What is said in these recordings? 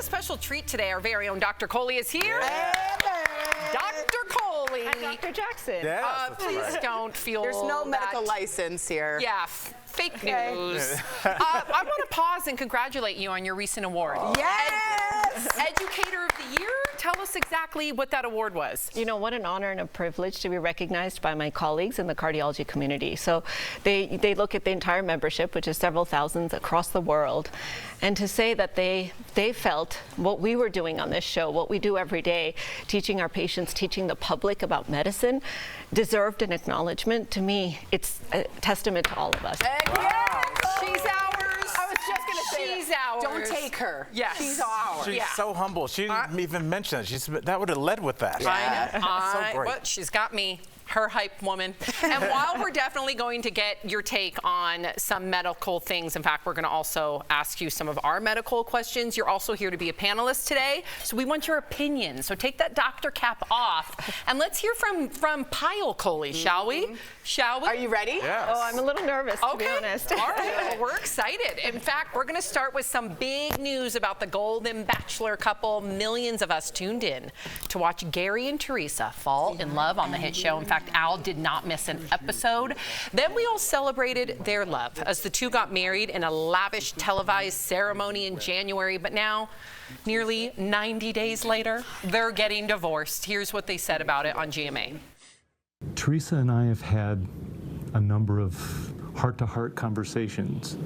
a special treat today. Our very own Dr. Coley is here. Dr. Coley. And Dr. Jackson. Yes, Please don't feel There's no medical that. license here. Yeah, fake news. I want to pause and congratulate you on your recent award. Yes! Educator of the Year. Tell us exactly what that award was. You know, what an honor and a privilege to be recognized by my colleagues in the cardiology community. So they look at the entire membership, which is several thousands across the world, and to say that they felt what we were doing on this show, what we do every day, teaching our patients, teaching the public about medicine, deserved an acknowledgement. To me, it's a testament to all of us. Wow. She's ours. I was just going to say she's ours. Don't take her. Yes. She's ours. She's so humble. She didn't even mention it. That would have led with that. I know. So great. Well, she's got me. Her hype woman. And while we're definitely going to get your take on some medical things, in fact, we're going to also ask you some of our medical questions. You're also here to be a panelist today, so we want your opinion. So take that doctor cap off, and let's hear from Pyle Coley, shall we? Shall we? Are you ready? Yes. Oh, I'm a little nervous, to be honest. All right, well, we're excited. In fact, we're going to start with some big news about the Golden Bachelor couple. Millions of us tuned in to watch Gerry and Theresa fall in love on the hit show. In fact, Al did not miss an episode. Then we all celebrated their love as the two got married in a lavish televised ceremony in January. But now, nearly 90 days later, they're getting divorced. Here's what they said about it on GMA. Theresa and I have had a number of heart-to-heart conversations,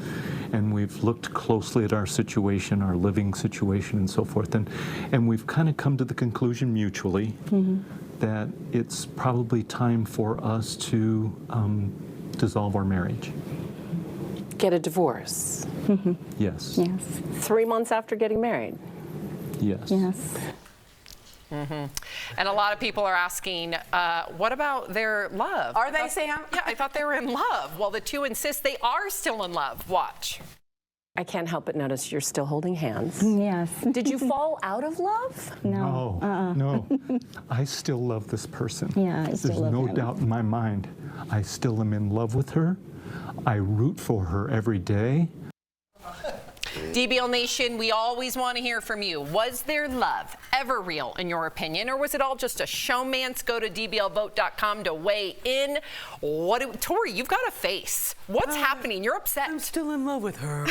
and we've looked closely at our situation, our living situation, and so forth, and we've kind of come to the conclusion mutually that it's probably time for us to dissolve our marriage. Get a divorce. Yes. Yes. 3 months after getting married. Yes. Yes. And a lot of people are asking, what about their love? Are they, Sam? Yeah, I thought they were in love. Well, the two insist they are still in love. Watch. I can't help but notice you're still holding hands. Yes. Did you fall out of love? No. No. I still love this person. Yeah, I still There's love no him. doubt in my mind. I still am in love with her. I root for her every day. DBL Nation, we always want to hear from you. Was their love ever real, in your opinion, or was it all just a showmance? Go to dblvote.com to weigh in. Tori, you've got a face. What's happening? You're upset. I'm still in love with her.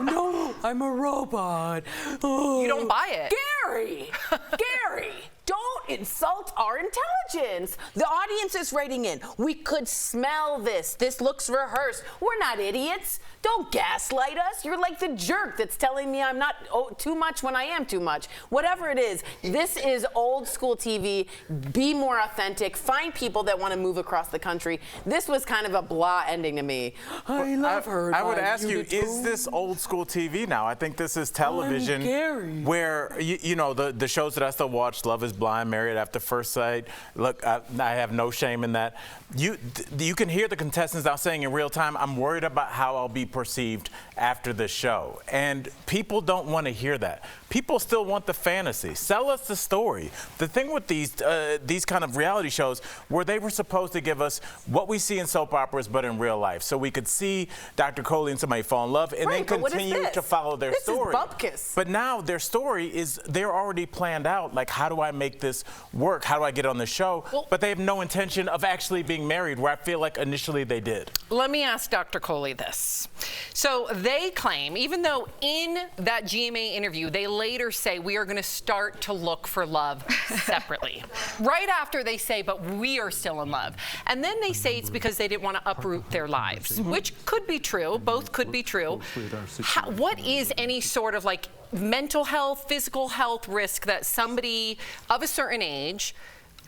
No, I'm a robot. You don't buy it. Gerry! Gerry! Don't insult our intelligence. The audience is writing in. We could smell this. This looks rehearsed. We're not idiots. Don't gaslight us. You're like the jerk that's telling me I'm not too much when I am too much. Whatever it is, this is old school TV. Be more authentic. Find people that want to move across the country. This was kind of a blah ending to me. I love her. I would ask you, Unitone. is this old school TV now? I think this is television Gerry. where, you know, the shows that I still watch, Love is Blind, Married After First Sight. Look, I have no shame in that. You can hear the contestants now saying in real time, I'm worried about how I'll be perceived after the show. And people don't want to hear that. People still want the fantasy. Sell us the story. The thing with these kind of reality shows where they were supposed to give us what we see in soap operas but in real life. So we could see Dr. Coley and somebody fall in love and Right, then but what is continue this? to follow their This story. is bupkis. But now their story is, they're already planned out. Like, how do I make this work? How do I get on the show? Well, but they have no intention of actually being married, where I feel like initially they did. Let me ask Dr. Coley this. So they claim, even though in that GMA interview, they later say we are going to start to look for love separately. Right after they say, but we are still in love. And then they say it's because they didn't want to uproot their lives, which could be true. Both could be true. What is any sort of like mental health, physical health risk that somebody of a certain age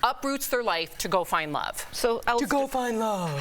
uproots their life to go find love? So To go find love.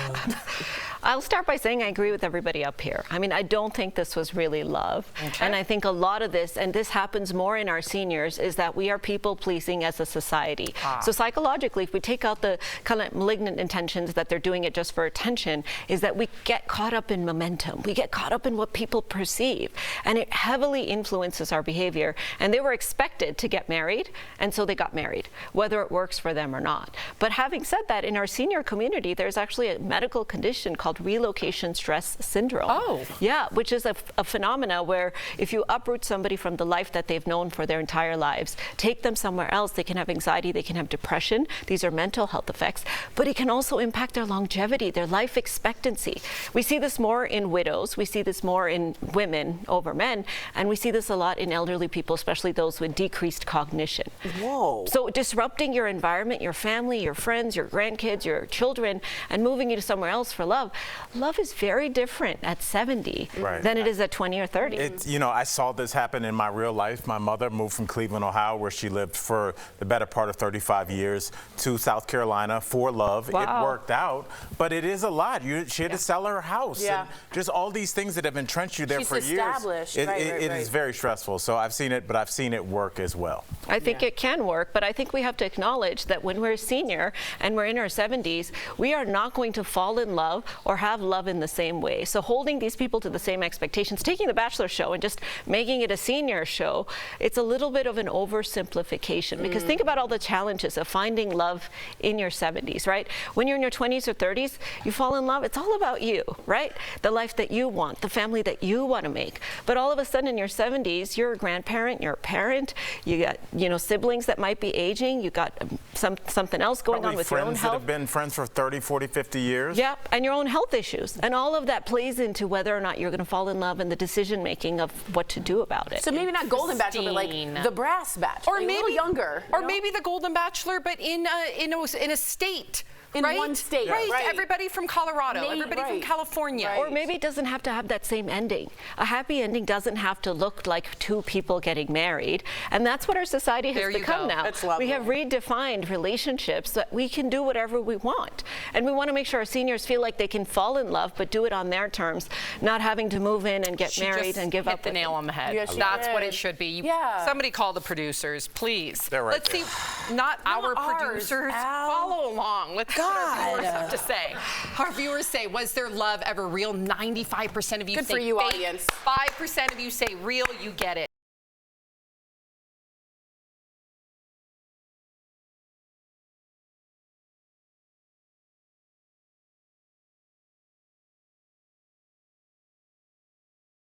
I'll start by saying I agree with everybody up here. I mean, I don't think this was really love. Okay. And I think a lot of this, and this happens more in our seniors, is that we are people pleasing as a society. So psychologically, if we take out the kind of malignant intentions that they're doing it just for attention, is that we get caught up in momentum. We get caught up in what people perceive. And it heavily influences our behavior. And they were expected to get married, and so they got married, whether it works for them or not. But having said that, in our senior community, there's actually a medical condition called called relocation stress syndrome. Oh. Yeah, which is a phenomena where if you uproot somebody from the life that they've known for their entire lives, take them somewhere else, they can have anxiety, they can have depression. These are mental health effects, but it can also impact their longevity, their life expectancy. We see this more in widows, we see this more in women over men, and we see this a lot in elderly people, especially those with decreased cognition. Whoa. So disrupting your environment, your family, your friends, your grandkids, your children, and moving you to somewhere else for love. Love is very different at 70 than it is at 20 or 30. It's, you know, I saw this happen in my real life. My mother moved from Cleveland, Ohio, where she lived for the better part of 35 years, to South Carolina for love. Wow. It worked out, but it is a lot. She had to sell her house. Yeah. And just all these things that have entrenched you there She's for years. established. It Right. is very stressful. So I've seen it, but I've seen it work as well. I think it can work, but I think we have to acknowledge that when we're a senior and we're in our 70s, we are not going to fall in love or have love in the same way. So holding these people to the same expectations, taking the Bachelor show and just making it a senior show, it's a little bit of an oversimplification, because think about all the challenges of finding love in your 70s, right? When you're in your 20s or 30s, you fall in love, it's all about you, right? The life that you want, the family that you want to make. But all of a sudden in your 70s, you're a grandparent, you're a parent, you got, you know, siblings that might be aging, you got something else going on with your own friends that health. have been friends for 30, 40, 50 years. Yeah, and your own health issues. And all of that plays into whether or not you're going to fall in love and the decision making of what to do about it. So maybe not Golden Bachelor, but like Christine. the Brass Bachelor, Or like a maybe little younger, or you know? maybe the Golden Bachelor, but in a state. In right? one state, right? right. Everybody from Colorado, Maybe, everybody from right. California. Right. Or maybe it doesn't have to have that same ending. A happy ending doesn't have to look like two people getting married. And that's what our society has There you become go. now. That's lovely. We have redefined relationships that we can do whatever we want. And we want to make sure our seniors feel like they can fall in love, but do it on their terms, not having to move in and get She married just and give hit up the with nail it. on the head. Yes, she That's what did. it should be. Yeah. Somebody call the producers, please. They're right Let's there. see, not our ours, producers. Al. Follow along. Let's see what our viewers God. have to say. Our viewers say, was their love ever real? 95% of you Good say for you, fake. audience. 5% of you say real. You get it.